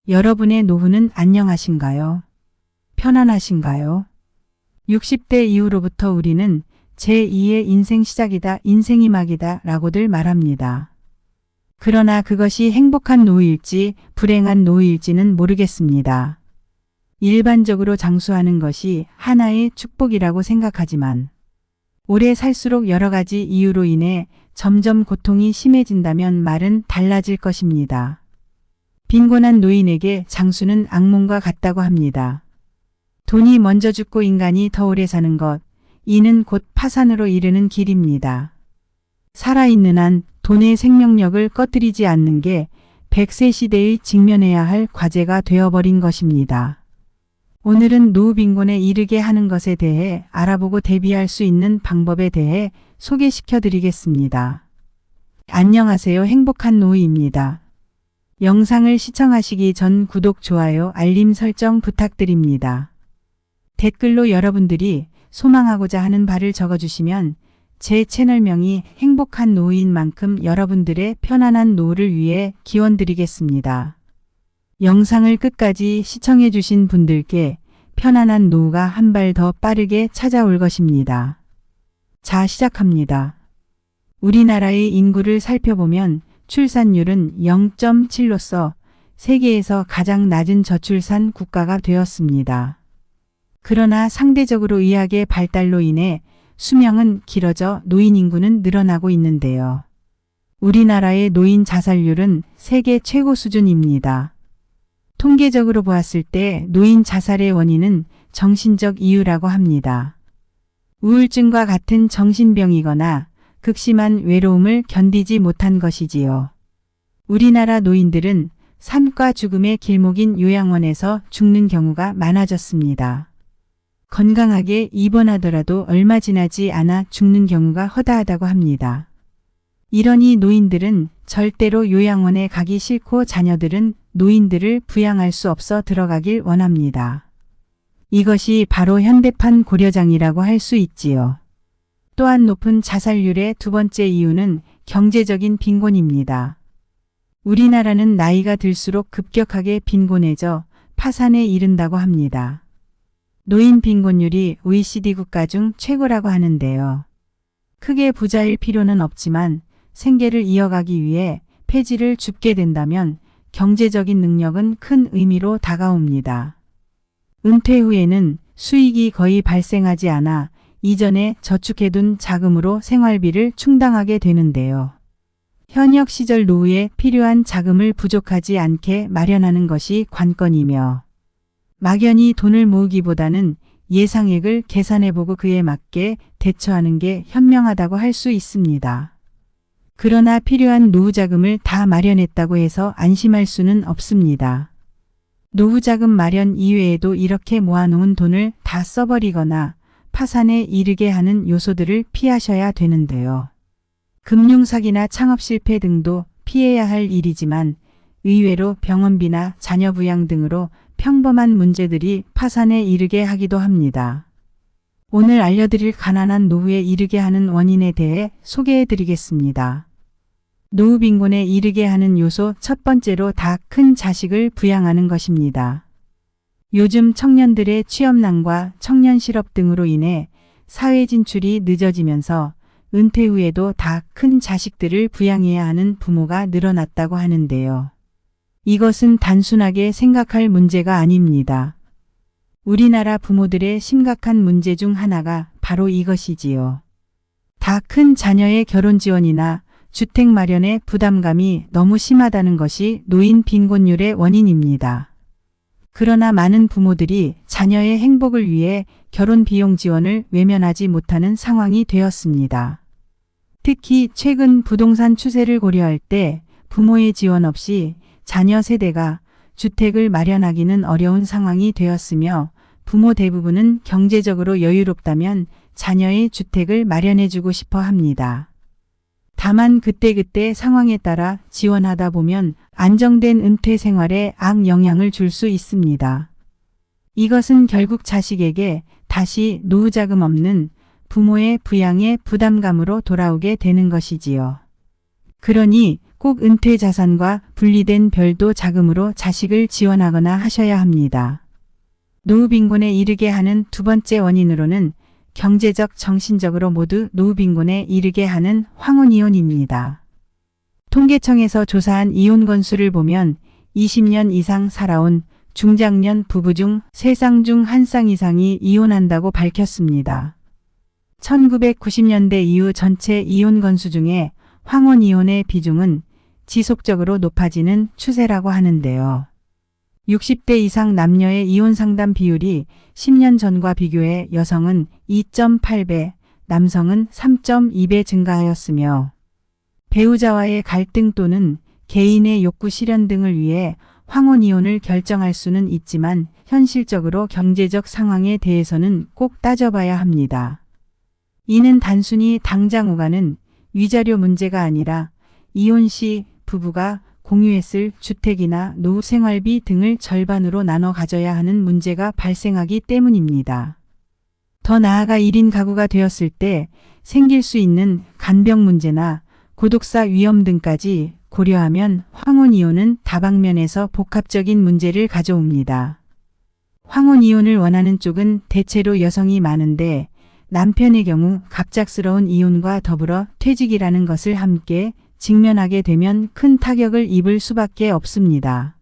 여러분의 노후는 안녕하신가요? 편안하신가요? 60대 이후로부터 우리는 제2의 인생 시작이다, 인생이 막이다 라고들 말합니다. 그러나 그것이 행복한 노후일지 불행한 노후일지는 모르겠습니다. 일반적으로 장수하는 것이 하나의 축복이라고 생각하지만 오래 살수록 여러 가지 이유로 인해 점점 고통이 심해진다면 말은 달라질 것입니다. 빈곤한 노인에게 장수는 악몽과 같다고 합니다. 돈이 먼저 죽고 인간이 더 오래 사는 것, 이는 곧 파산으로 이르는 길입니다. 살아있는 한 돈의 생명력을 꺼뜨리지 않는 게 100세 시대의 직면해야 할 과제가 되어버린 것입니다. 오늘은 노후 빈곤에 이르게 하는 것에 대해 알아보고 대비할 수 있는 방법에 대해 소개시켜 드리겠습니다. 안녕하세요. 행복한 노후입니다. 영상을 시청하시기 전 구독, 좋아요, 알림 설정 부탁드립니다. 댓글로 여러분들이 소망하고자 하는 바를 적어주시면 제 채널명이 행복한 노후인 만큼 여러분들의 편안한 노후를 위해 기원드리겠습니다. 영상을 끝까지 시청해 주신 분들께 편안한 노후가 한 발 더 빠르게 찾아올 것입니다. 자, 시작합니다. 우리나라의 인구를 살펴보면 출산율은 0.7로서 세계에서 가장 낮은 저출산 국가가 되었습니다. 그러나 상대적으로 의학의 발달로 인해 수명은 길어져 노인 인구는 늘어나고 있는데요. 우리나라의 노인 자살률은 세계 최고 수준입니다. 통계적으로 보았을 때 노인 자살의 원인은 정신적 이유라고 합니다. 우울증과 같은 정신병이거나 극심한 외로움을 견디지 못한 것이지요. 우리나라 노인들은 삶과 죽음의 길목인 요양원에서 죽는 경우가 많아졌습니다. 건강하게 입원하더라도 얼마 지나지 않아 죽는 경우가 허다하다고 합니다. 이러니 노인들은 절대로 요양원에 가기 싫고 자녀들은 노인들을 부양할 수 없어 들어가길 원합니다. 이것이 바로 현대판 고려장이라고 할 수 있지요. 또한 높은 자살률의 두 번째 이유는 경제적인 빈곤입니다. 우리나라는 나이가 들수록 급격하게 빈곤해져 파산에 이른다고 합니다. 노인 빈곤율이 OECD 국가 중 최고라고 하는데요. 크게 부자일 필요는 없지만 생계를 이어가기 위해 폐지를 줍게 된다면 경제적인 능력은 큰 의미로 다가옵니다. 은퇴 후에는 수익이 거의 발생하지 않아 이전에 저축해둔 자금으로 생활비를 충당하게 되는데요. 현역 시절 노후에 필요한 자금을 부족하지 않게 마련하는 것이 관건이며 막연히 돈을 모으기보다는 예상액을 계산해보고 그에 맞게 대처하는 게 현명하다고 할 수 있습니다. 그러나 필요한 노후 자금을 다 마련했다고 해서 안심할 수는 없습니다. 노후 자금 마련 이외에도 이렇게 모아놓은 돈을 다 써버리거나 파산에 이르게 하는 요소들을 피하셔야 되는데요. 금융사기나 창업 실패 등도 피해야 할 일이지만 의외로 병원비나 자녀 부양 등으로 평범한 문제들이 파산에 이르게 하기도 합니다. 오늘 알려드릴 가난한 노후에 이르게 하는 원인에 대해 소개해 드리겠습니다. 노후 빈곤에 이르게 하는 요소 첫 번째로 다 큰 자식을 부양하는 것입니다. 요즘 청년들의 취업난과 청년 실업 등으로 인해 사회 진출이 늦어지면서 은퇴 후에도 다 큰 자식들을 부양해야 하는 부모가 늘어났다고 하는데요. 이것은 단순하게 생각할 문제가 아닙니다. 우리나라 부모들의 심각한 문제 중 하나가 바로 이것이지요. 다 큰 자녀의 결혼 지원이나 주택 마련의 부담감이 너무 심하다는 것이 노인 빈곤율의 원인입니다. 그러나 많은 부모들이 자녀의 행복을 위해 결혼 비용 지원을 외면하지 못하는 상황이 되었습니다. 특히 최근 부동산 추세를 고려할 때 부모의 지원 없이 자녀 세대가 주택을 마련하기는 어려운 상황이 되었으며 부모 대부분은 경제적으로 여유롭다면 자녀의 주택을 마련해주고 싶어 합니다. 다만 그때그때 상황에 따라 지원하다 보면 안정된 은퇴 생활에 악영향을 줄 수 있습니다. 이것은 결국 자식에게 다시 노후자금 없는 부모의 부양의 부담감으로 돌아오게 되는 것이지요. 그러니 꼭 은퇴 자산과 분리된 별도 자금으로 자식을 지원하거나 하셔야 합니다. 노후 빈곤에 이르게 하는 두 번째 원인으로는 경제적, 정신적으로 모두 노후 빈곤에 이르게 하는 황혼이혼입니다. 통계청에서 조사한 이혼 건수를 보면 20년 이상 살아온 중장년 부부 중 3쌍 중 1쌍 이상이 이혼한다고 밝혔습니다. 1990년대 이후 전체 이혼 건수 중에 황혼이혼의 비중은 지속적으로 높아지는 추세라고 하는데요. 60대 이상 남녀의 이혼 상담 비율이 10년 전과 비교해 여성은 2.8배, 남성은 3.2배 증가하였으며 배우자와의 갈등 또는 개인의 욕구 실현 등을 위해 황혼이혼을 결정할 수는 있지만 현실적으로 경제적 상황에 대해서는 꼭 따져봐야 합니다. 이는 단순히 당장 오가는 위자료 문제가 아니라 이혼 시 부부가 공유했을 주택이나 노후 생활비 등을 절반으로 나눠 가져야 하는 문제가 발생하기 때문입니다. 더 나아가 1인 가구가 되었을 때 생길 수 있는 간병 문제나 고독사 위험 등까지 고려하면 황혼이혼은 다방면에서 복합적인 문제를 가져옵니다. 황혼이혼을 원하는 쪽은 대체로 여성이 많은데 남편의 경우 갑작스러운 이혼과 더불어 퇴직이라는 것을 함께 직면하게 되면 큰 타격을 입을 수밖에 없습니다.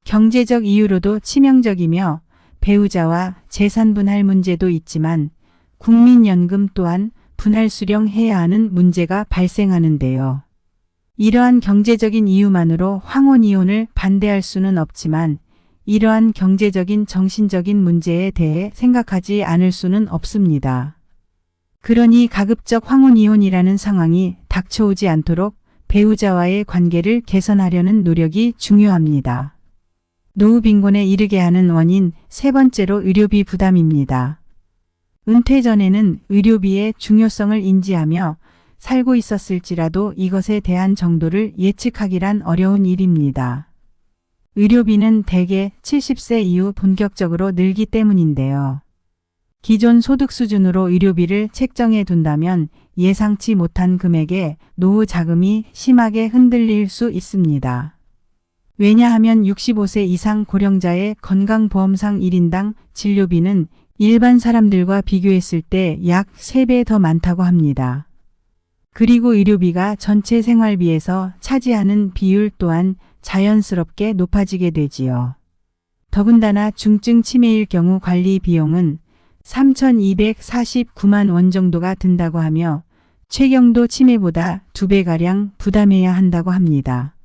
경제적 이유로도 치명적이며 배우자와 재산 분할 문제도 있지만 국민연금 또한 분할 수령해야 하는 문제가 발생하는데요. 이러한 경제적인 이유만으로 황혼이혼을 반대할 수는 없지만 이러한 경제적인 정신적인 문제에 대해 생각하지 않을 수는 없습니다. 그러니 가급적 황혼이혼이라는 상황이 닥쳐오지 않도록 배우자와의 관계를 개선하려는 노력이 중요합니다. 노후 빈곤에 이르게 하는 원인 세 번째로 의료비 부담입니다. 은퇴 전에는 의료비의 중요성을 인지하며 살고 있었을지라도 이것에 대한 정도를 예측하기란 어려운 일입니다. 의료비는 대개 70세 이후 본격적으로 늘기 때문인데요. 기존 소득 수준으로 의료비를 책정해 둔다면 예상치 못한 금액에 노후 자금이 심하게 흔들릴 수 있습니다. 왜냐하면 65세 이상 고령자의 건강보험상 1인당 진료비는 일반 사람들과 비교했을 때 약 3배 더 많다고 합니다. 그리고 의료비가 전체 생활비에서 차지하는 비율 또한 자연스럽게 높아지게 되지요. 더군다나 중증 치매일 경우 관리 비용은 3,249만 원 정도가 든다고 하며 최경도 치매보다 2배가량 부담해야 한다고 합니다.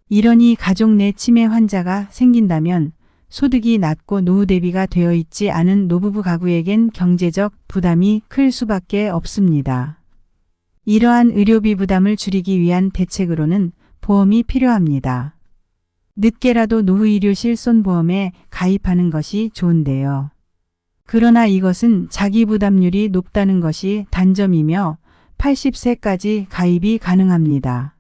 이러니 가족 내 치매 환자가 생긴다면 소득이 낮고 노후 대비가 되어 있지 않은 노부부 가구에겐 경제적 부담이 클 수밖에 없습니다. 이러한 의료비 부담을 줄이기 위한 대책으로는 보험이 필요합니다. 늦게라도 노후의료 실손보험에 가입하는 것이 좋은데요. 그러나 이것은 자기 부담률이 높다는 것이 단점이며 80세까지 가입이 가능합니다.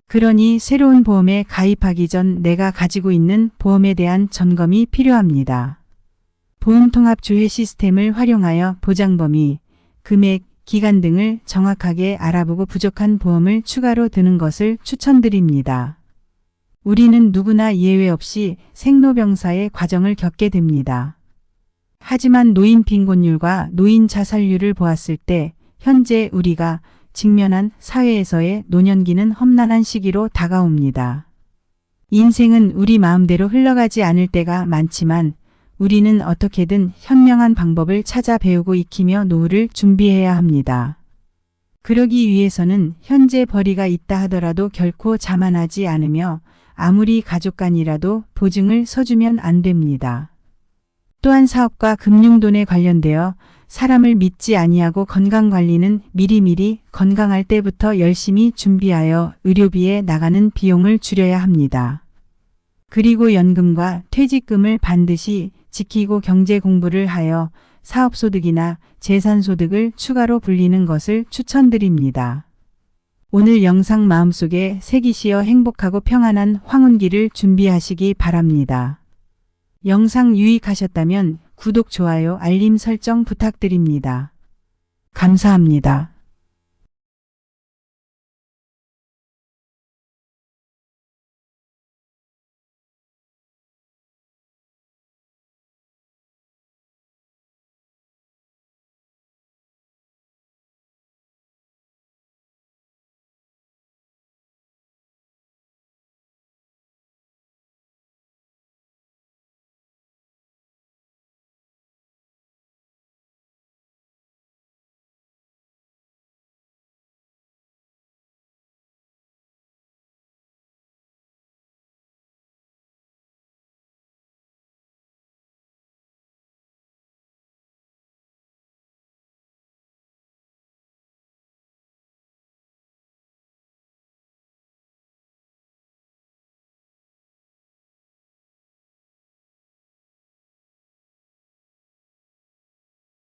그러니 새로운 보험에 가입하기 전 내가 가지고 있는 보험에 대한 점검이 필요합니다. 보험통합조회 시스템을 활용하여 보장범위, 금액, 기간 등을 정확하게 알아보고 부족한 보험을 추가로 드는 것을 추천드립니다. 우리는 누구나 예외 없이 생로병사의 과정을 겪게 됩니다. 하지만 노인 빈곤율과 노인 자살률을 보았을 때 현재 우리가 직면한 사회에서의 노년기는 험난한 시기로 다가옵니다. 인생은 우리 마음대로 흘러가지 않을 때가 많지만 우리는 어떻게든 현명한 방법을 찾아 배우고 익히며 노후를 준비해야 합니다. 그러기 위해서는 현재 벌이가 있다 하더라도 결코 자만하지 않으며 아무리 가족 간이라도 보증을 서주면 안 됩니다. 또한 사업과 금융돈에 관련되어 사람을 믿지 아니하고 건강관리는 미리미리 건강할 때부터 열심히 준비하여 의료비에 나가는 비용을 줄여야 합니다. 그리고 연금과 퇴직금을 반드시 지키고 경제 공부를 하여 사업소득이나 재산소득을 추가로 불리는 것을 추천드립니다. 오늘 영상 마음속에 새기시어 행복하고 평안한 황혼기를 준비하시기 바랍니다. 영상 유익하셨다면 구독, 좋아요, 알림 설정 부탁드립니다. 감사합니다.